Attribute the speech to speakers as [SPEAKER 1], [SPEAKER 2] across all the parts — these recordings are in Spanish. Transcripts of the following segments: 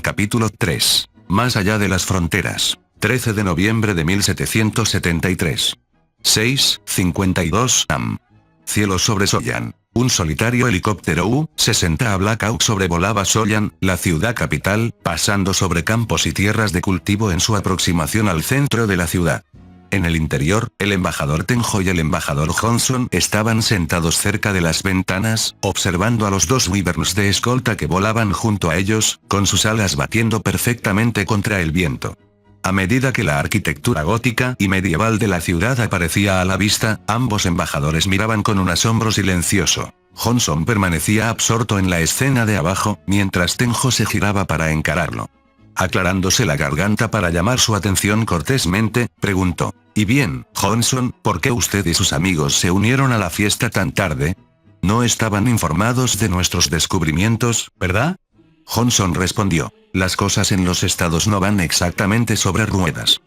[SPEAKER 1] Capítulo 3. Más allá de las fronteras. 13 de noviembre de 1773. 6:52 am. Cielo sobre Soyan. Un solitario helicóptero U-60 Black Hawk sobrevolaba Soyan, la ciudad capital, pasando sobre campos y tierras de cultivo en su aproximación al centro de la ciudad. En el interior, el embajador Tenjo y el embajador Johnson estaban sentados cerca de las ventanas, observando a los dos wyverns de escolta que volaban junto a ellos, con sus alas batiendo perfectamente contra el viento. A medida que la arquitectura gótica y medieval de la ciudad aparecía a la vista, ambos embajadores miraban con un asombro silencioso. Johnson permanecía absorto en la escena de abajo, mientras Tenjo se giraba para encararlo. Aclarándose la garganta para llamar su atención cortésmente, preguntó: «Y bien, Johnson, ¿por qué usted y sus amigos se unieron a la fiesta tan tarde? No estaban informados de nuestros descubrimientos, ¿verdad?» Johnson respondió: «Las cosas en los estados no van exactamente sobre ruedas.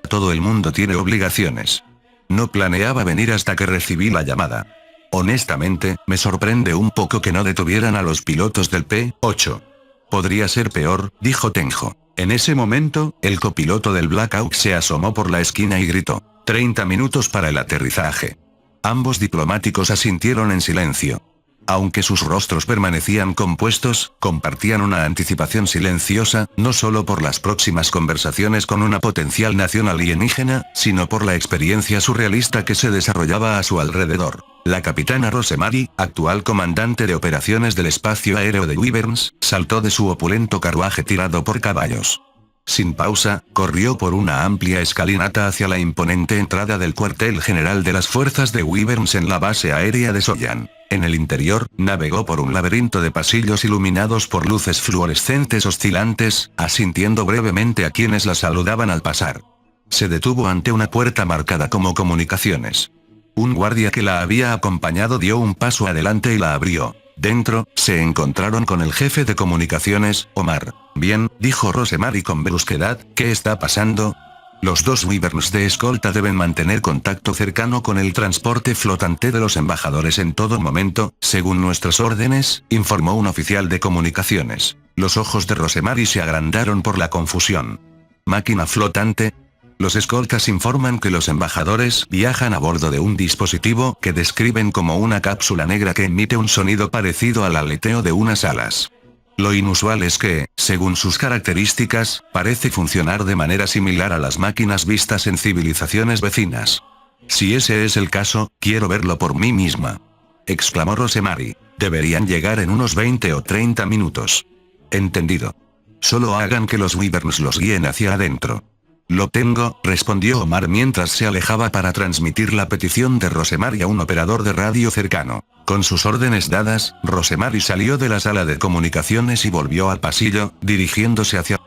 [SPEAKER 1] Todo el mundo tiene obligaciones. No planeaba venir hasta que recibí la llamada. Honestamente, me sorprende un poco que no detuvieran a los pilotos del P-8. Podría ser peor», dijo Tenjo. En ese momento, el copiloto del Black Hawk se asomó por la esquina y gritó: «30 minutos para el aterrizaje». Ambos diplomáticos asintieron en silencio. Aunque sus rostros permanecían compuestos, compartían una anticipación silenciosa, no solo por las próximas conversaciones con una potencial nación alienígena, sino por la experiencia surrealista que se desarrollaba a su alrededor. La capitana Rosemary, actual comandante de operaciones del espacio aéreo de Wyverns, saltó de su opulento carruaje tirado por caballos. Sin pausa, corrió por una amplia escalinata hacia la imponente entrada del cuartel general de las fuerzas de Wyverns en la base aérea de Soyan. En el interior, navegó por un laberinto de pasillos iluminados por luces fluorescentes oscilantes, asintiendo brevemente a quienes la saludaban al pasar. Se detuvo ante una puerta marcada como comunicaciones. Un guardia que la había acompañado dio un paso adelante y la abrió. Dentro, se encontraron con el jefe de comunicaciones, Omar. «Bien», dijo Rosemary con brusquedad, «¿qué está pasando?» «Los dos wyverns de escolta deben mantener contacto cercano con el transporte flotante de los embajadores en todo momento, según nuestras órdenes», informó un oficial de comunicaciones. Los ojos de Rosemary se agrandaron por la confusión. «¿Máquina flotante?» Los escoltas informan que los embajadores viajan a bordo de un dispositivo que describen como una cápsula negra que emite un sonido parecido al aleteo de unas alas. Lo inusual es que, según sus características, parece funcionar de manera similar a las máquinas vistas en civilizaciones vecinas. «Si ese es el caso, quiero verlo por mí misma», exclamó Rosemary. «Deberían llegar en unos 20 o 30 minutos». «Entendido. Solo hagan que los wyverns los guíen hacia adentro». «Lo tengo», respondió Omar mientras se alejaba para transmitir la petición de Rosemary a un operador de radio cercano. Con sus órdenes dadas, Rosemary salió de la sala de comunicaciones y volvió al pasillo, dirigiéndose hacia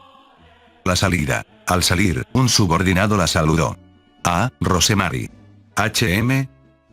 [SPEAKER 1] la salida. Al salir, un subordinado la saludó. «Ah, Rosemary. HM.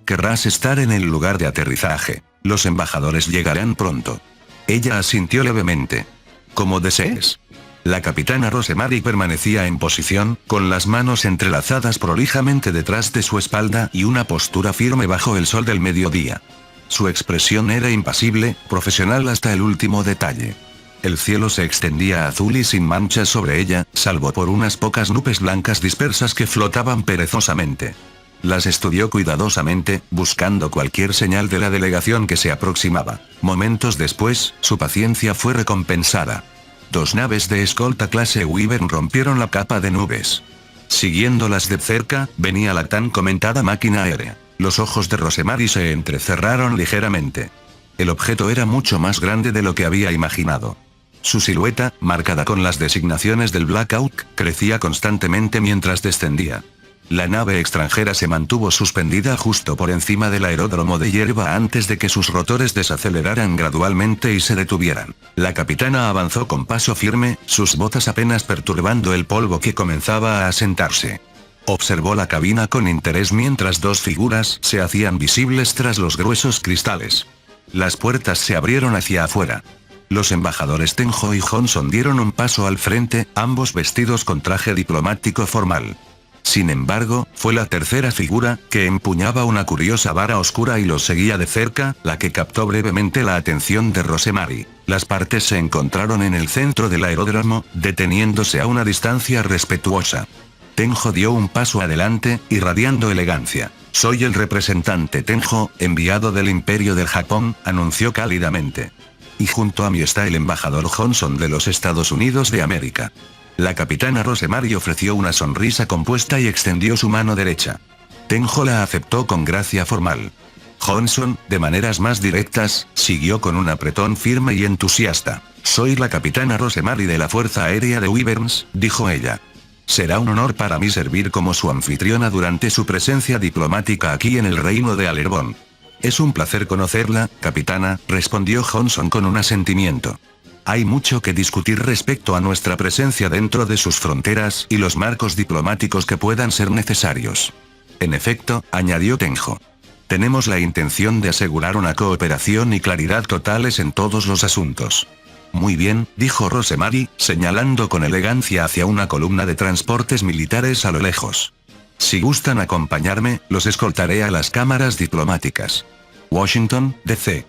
[SPEAKER 1] Querrás estar en el lugar de aterrizaje. Los embajadores llegarán pronto». Ella asintió levemente. «Como desees». La capitana Rosemary permanecía en posición, con las manos entrelazadas prolijamente detrás de su espalda y una postura firme bajo el sol del mediodía. Su expresión era impasible, profesional hasta el último detalle. El cielo se extendía azul y sin manchas sobre ella, salvo por unas pocas nubes blancas dispersas que flotaban perezosamente. Las estudió cuidadosamente, buscando cualquier señal de la delegación que se aproximaba. Momentos después, su paciencia fue recompensada. Dos naves de escolta clase Wyvern rompieron la capa de nubes. Siguiéndolas de cerca, venía la tan comentada máquina aérea. Los ojos de Rosemary se entrecerraron ligeramente. El objeto era mucho más grande de lo que había imaginado. Su silueta, marcada con las designaciones del Black Hawk, crecía constantemente mientras descendía. La nave extranjera se mantuvo suspendida justo por encima del aeródromo de hierba antes de que sus rotores desaceleraran gradualmente y se detuvieran. La capitana avanzó con paso firme, sus botas apenas perturbando el polvo que comenzaba a asentarse. Observó la cabina con interés mientras dos figuras se hacían visibles tras los gruesos cristales. Las puertas se abrieron hacia afuera. Los embajadores Tenjo y Johnson dieron un paso al frente, ambos vestidos con traje diplomático formal. Sin embargo, fue la tercera figura, que empuñaba una curiosa vara oscura y los seguía de cerca, la que captó brevemente la atención de Rosemary. Las partes se encontraron en el centro del aeródromo, deteniéndose a una distancia respetuosa. Tenjo dio un paso adelante, irradiando elegancia. «Soy el representante Tenjo, enviado del Imperio del Japón», anunció cálidamente. «Y junto a mí está el embajador Johnson de los Estados Unidos de América». La capitana Rosemary ofreció una sonrisa compuesta y extendió su mano derecha. Tenjo la aceptó con gracia formal. Johnson, de maneras más directas, siguió con un apretón firme y entusiasta. «Soy la capitana Rosemary de la Fuerza Aérea de Wyverns», dijo ella. «Será un honor para mí servir como su anfitriona durante su presencia diplomática aquí en el reino de Alerbón». «Es un placer conocerla, capitana», respondió Johnson con un asentimiento. «Hay mucho que discutir respecto a nuestra presencia dentro de sus fronteras y los marcos diplomáticos que puedan ser necesarios». «En efecto», añadió Tenjo. «Tenemos la intención de asegurar una cooperación y claridad totales en todos los asuntos». «Muy bien», dijo Rosemary, señalando con elegancia hacia una columna de transportes militares a lo lejos. «Si gustan acompañarme, los escoltaré a las cámaras diplomáticas». Washington, D.C.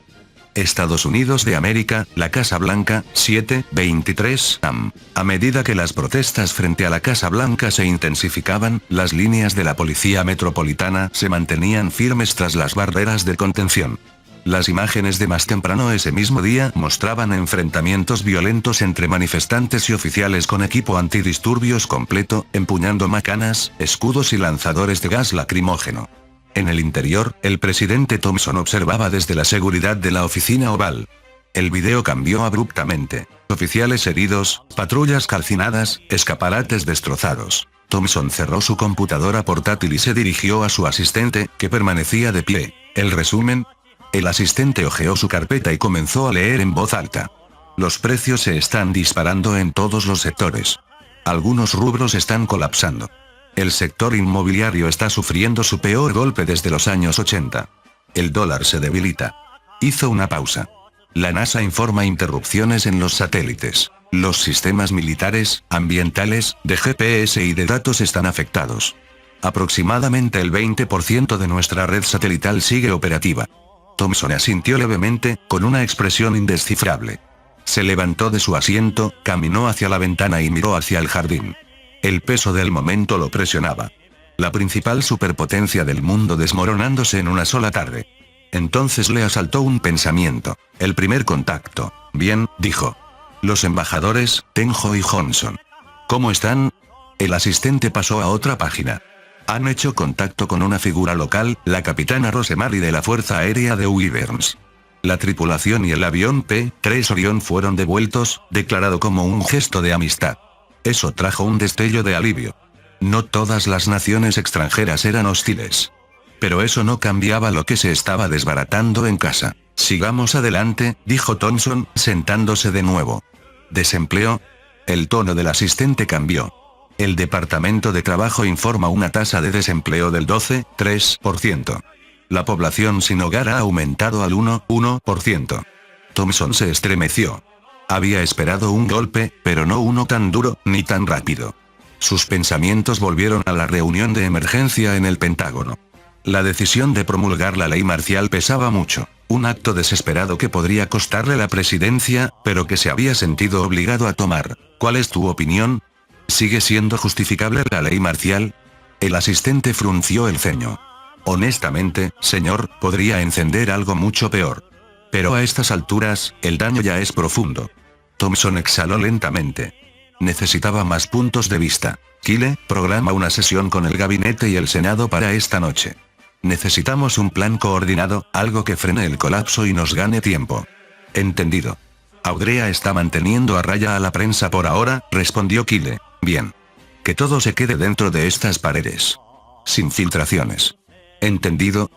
[SPEAKER 1] Estados Unidos de América, la Casa Blanca, 7:23 am. A medida que las protestas frente a la Casa Blanca se intensificaban, las líneas de la policía metropolitana se mantenían firmes tras las barreras de contención. Las imágenes de más temprano ese mismo día mostraban enfrentamientos violentos entre manifestantes y oficiales con equipo antidisturbios completo, empuñando macanas, escudos y lanzadores de gas lacrimógeno. En el interior, el presidente Thompson observaba desde la seguridad de la oficina oval. El video cambió abruptamente. Oficiales heridos, patrullas calcinadas, escaparates destrozados. Thompson cerró su computadora portátil y se dirigió a su asistente, que permanecía de pie. ¿El resumen? El asistente hojeó su carpeta y comenzó a leer en voz alta. Los precios se están disparando en todos los sectores. Algunos rubros están colapsando. El sector inmobiliario está sufriendo su peor golpe desde los años 80. El dólar se debilita. Hizo una pausa. La NASA informa interrupciones en los satélites. Los sistemas militares, ambientales, de GPS y de datos están afectados. Aproximadamente el 20% de nuestra red satelital sigue operativa. Thompson asintió levemente, con una expresión indescifrable. Se levantó de su asiento, caminó hacia la ventana y miró hacia el jardín. El peso del momento lo presionaba. La principal superpotencia del mundo desmoronándose en una sola tarde. Entonces le asaltó un pensamiento. El primer contacto. «Bien», dijo. «Los embajadores, Tenjo y Johnson. ¿Cómo están?» El asistente pasó a otra página. «Han hecho contacto con una figura local, la capitana Rosemary de la Fuerza Aérea de Wyverns. La tripulación y el avión P-3 Orion fueron devueltos, declarado como un gesto de amistad». Eso trajo un destello de alivio. No todas las naciones extranjeras eran hostiles. Pero eso no cambiaba lo que se estaba desbaratando en casa. «Sigamos adelante», dijo Thompson, sentándose de nuevo. «¿Desempleo?» El tono del asistente cambió. «El Departamento de Trabajo informa una tasa de desempleo del 12,3%. La población sin hogar ha aumentado al 1%. Thompson se estremeció. Había esperado un golpe, pero no uno tan duro, ni tan rápido. Sus pensamientos volvieron a la reunión de emergencia en el Pentágono. La decisión de promulgar la ley marcial pesaba mucho. Un acto desesperado que podría costarle la presidencia, pero que se había sentido obligado a tomar. ¿Cuál es tu opinión? ¿Sigue siendo justificable la ley marcial? El asistente frunció el ceño. Honestamente, señor, podría encender algo mucho peor. Pero a estas alturas, el daño ya es profundo. Thompson exhaló lentamente. Necesitaba más puntos de vista. Kyle, programa una sesión con el gabinete y el Senado para esta noche. Necesitamos un plan coordinado, algo que frene el colapso y nos gane tiempo. Entendido. Audrea está manteniendo a raya a la prensa por ahora, respondió Kyle. Bien. Que todo se quede dentro de estas paredes. Sin filtraciones. Entendido.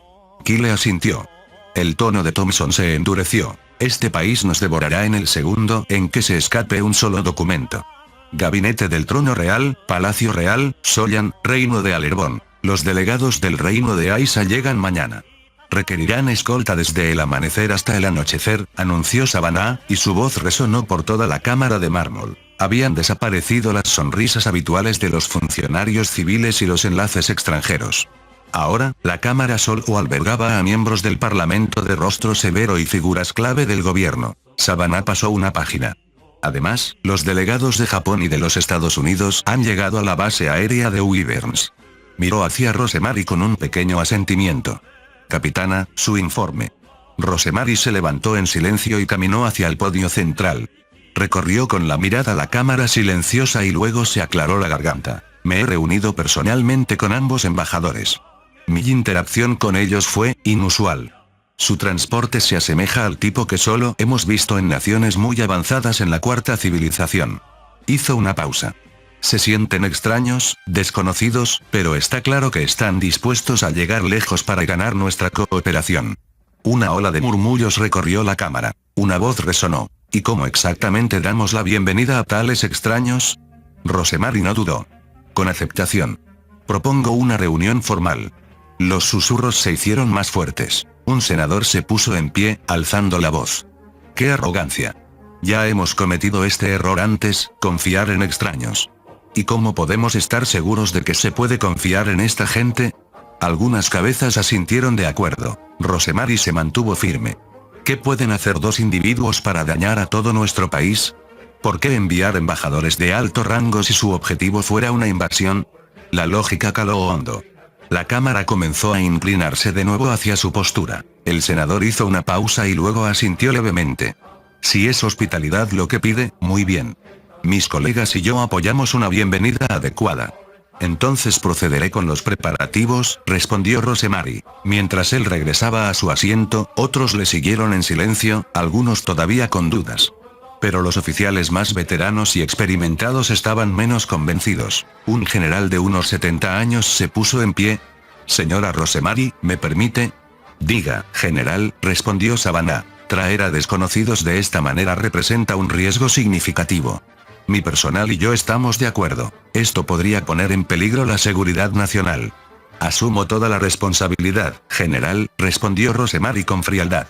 [SPEAKER 1] Kyle asintió. El tono de Thompson se endureció. Este país nos devorará en el segundo en que se escape un solo documento. Gabinete del Trono Real, Palacio Real, Soyan, Reino de Alerbón. Los delegados del Reino de Aisa llegan mañana. Requerirán escolta desde el amanecer hasta el anochecer, anunció Savannah, y su voz resonó por toda la cámara de mármol. Habían desaparecido las sonrisas habituales de los funcionarios civiles y los enlaces extranjeros. Ahora, la cámara solo albergaba a miembros del Parlamento de rostro severo y figuras clave del gobierno. Savannah pasó una página. Además, los delegados de Japón y de los Estados Unidos han llegado a la base aérea de Wyverns. Miró hacia Rosemary con un pequeño asentimiento. Capitana, su informe. Rosemary se levantó en silencio y caminó hacia el podio central. Recorrió con la mirada la cámara silenciosa y luego se aclaró la garganta. Me he reunido personalmente con ambos embajadores. Mi interacción con ellos fue inusual. Su transporte se asemeja al tipo que solo hemos visto en naciones muy avanzadas en la cuarta civilización. Hizo una pausa. Se sienten extraños, desconocidos, pero está claro que están dispuestos a llegar lejos para ganar nuestra cooperación. Una ola de murmullos recorrió la cámara. Una voz resonó. ¿Y cómo exactamente damos la bienvenida a tales extraños? Rosemary no dudó. Con aceptación. Propongo una reunión formal. Los susurros se hicieron más fuertes. Un senador se puso en pie, alzando la voz. ¡Qué arrogancia! Ya hemos cometido este error antes, confiar en extraños. ¿Y cómo podemos estar seguros de que se puede confiar en esta gente? Algunas cabezas asintieron de acuerdo. Rosemary se mantuvo firme. ¿Qué pueden hacer dos individuos para dañar a todo nuestro país? ¿Por qué enviar embajadores de alto rango si su objetivo fuera una invasión? La lógica caló hondo. La cámara comenzó a inclinarse de nuevo hacia su postura. El senador hizo una pausa y luego asintió levemente. Si es hospitalidad lo que pide, muy bien. Mis colegas y yo apoyamos una bienvenida adecuada. Entonces procederé con los preparativos, respondió Rosemary. Mientras él regresaba a su asiento, otros le siguieron en silencio, algunos todavía con dudas. Pero los oficiales más veteranos y experimentados estaban menos convencidos. Un general de unos 70 años se puso en pie. Señora Rosemary, ¿me permite? Diga, general, respondió Savannah. Traer a desconocidos de esta manera representa un riesgo significativo. Mi personal y yo estamos de acuerdo. Esto podría poner en peligro la seguridad nacional. Asumo toda la responsabilidad, general, respondió Rosemary con frialdad.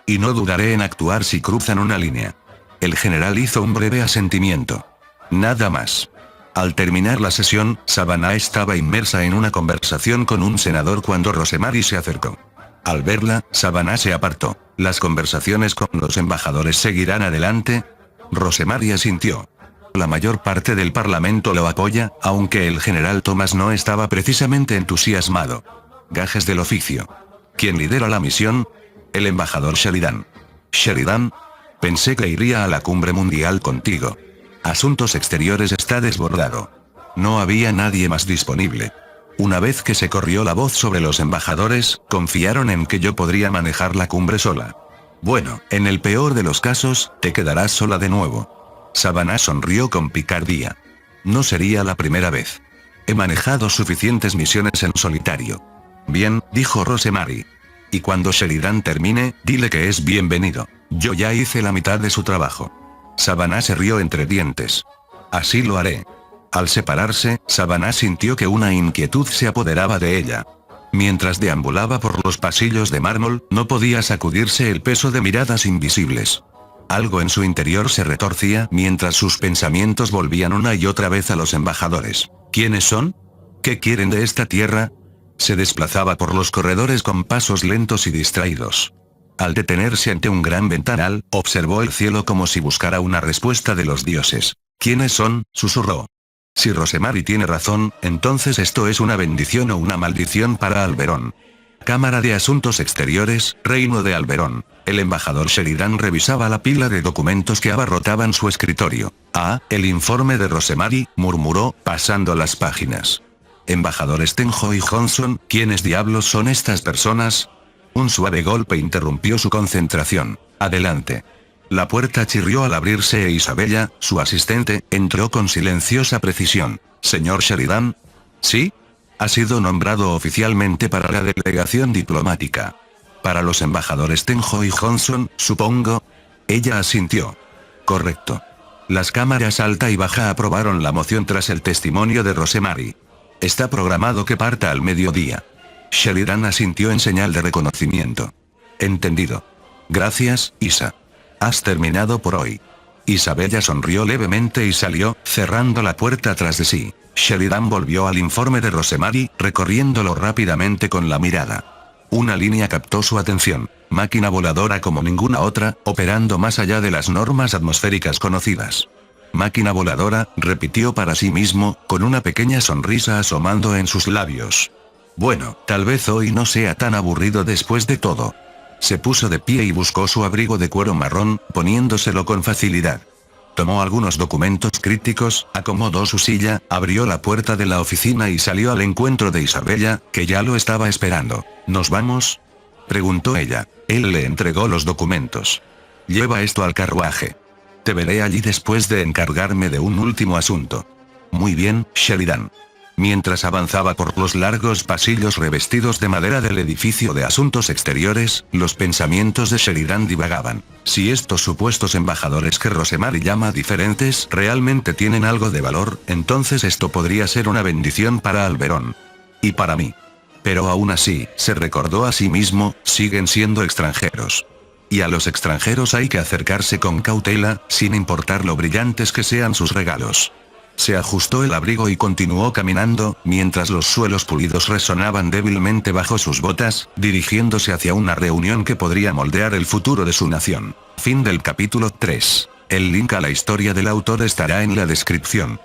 [SPEAKER 1] Y no dudaré en actuar si cruzan una línea. El general hizo un breve asentimiento. Nada más. Al terminar la sesión, Savannah estaba inmersa en una conversación con un senador cuando Rosemary se acercó. Al verla, Savannah se apartó. ¿Las conversaciones con los embajadores seguirán adelante? Rosemary asintió. La mayor parte del parlamento lo apoya, aunque el general Thomas no estaba precisamente entusiasmado. Gajes del oficio. ¿Quién lidera la misión? El embajador Sheridan. Sheridan. Pensé que iría a la cumbre mundial contigo. Asuntos exteriores está desbordado. No había nadie más disponible. Una vez que se corrió la voz sobre los embajadores, confiaron en que yo podría manejar la cumbre sola. Bueno, en el peor de los casos, te quedarás sola de nuevo. Savannah sonrió con picardía. No sería la primera vez. He manejado suficientes misiones en solitario. Bien, dijo Rosemary. Y cuando Sheridan termine, dile que es bienvenido. Yo ya hice la mitad de su trabajo. Savannah se rió entre dientes. Así lo haré. Al separarse, Savannah sintió que una inquietud se apoderaba de ella. Mientras deambulaba por los pasillos de mármol, no podía sacudirse el peso de miradas invisibles. Algo en su interior se retorcía mientras sus pensamientos volvían una y otra vez a los embajadores. ¿Quiénes son? ¿Qué quieren de esta tierra? Se desplazaba por los corredores con pasos lentos y distraídos. Al detenerse ante un gran ventanal, observó el cielo como si buscara una respuesta de los dioses. ¿Quiénes son?, susurró. Si Rosemary tiene razón, entonces esto es una bendición o una maldición para Alberón. Cámara de Asuntos Exteriores, Reino de Alberón. El embajador Sheridan revisaba la pila de documentos que abarrotaban su escritorio. Ah, el informe de Rosemary, murmuró, pasando las páginas. Embajador Stenjo y Johnson, ¿quiénes diablos son estas personas? Un suave golpe interrumpió su concentración. Adelante. La puerta chirrió al abrirse e Isabella, su asistente, entró con silenciosa precisión. ¿Señor Sheridan? ¿Sí? Ha sido nombrado oficialmente para la delegación diplomática. Para los embajadores Tenjo y Johnson, supongo. Ella asintió. Correcto. Las cámaras alta y baja aprobaron la moción tras el testimonio de Rosemary. Está programado que parta al mediodía. Sheridan asintió en señal de reconocimiento. Entendido. Gracias, Isa. Has terminado por hoy. Isabella sonrió levemente y salió, cerrando la puerta tras de sí. Sheridan volvió al informe de Rosemary, recorriéndolo rápidamente con la mirada. Una línea captó su atención. Máquina voladora como ninguna otra, operando más allá de las normas atmosféricas conocidas. Máquina voladora, repitió para sí mismo, con una pequeña sonrisa asomando en sus labios. Bueno, tal vez hoy no sea tan aburrido después de todo. Se puso de pie y buscó su abrigo de cuero marrón, poniéndoselo con facilidad. Tomó algunos documentos críticos, acomodó su silla, abrió la puerta de la oficina y salió al encuentro de Isabella, que ya lo estaba esperando. ¿Nos vamos?, preguntó ella. Él le entregó los documentos. Lleva esto al carruaje. Te veré allí después de encargarme de un último asunto. Muy bien, Sheridan. Mientras avanzaba por los largos pasillos revestidos de madera del edificio de asuntos exteriores, los pensamientos de Sheridan divagaban. Si estos supuestos embajadores que Rosemary llama diferentes realmente tienen algo de valor, entonces esto podría ser una bendición para Alberón. Y para mí. Pero aún así, se recordó a sí mismo, siguen siendo extranjeros. Y a los extranjeros hay que acercarse con cautela, sin importar lo brillantes que sean sus regalos. Se ajustó el abrigo y continuó caminando, mientras los suelos pulidos resonaban débilmente bajo sus botas, dirigiéndose hacia una reunión que podría moldear el futuro de su nación. Fin del capítulo 3. El link a la historia del autor estará en la descripción.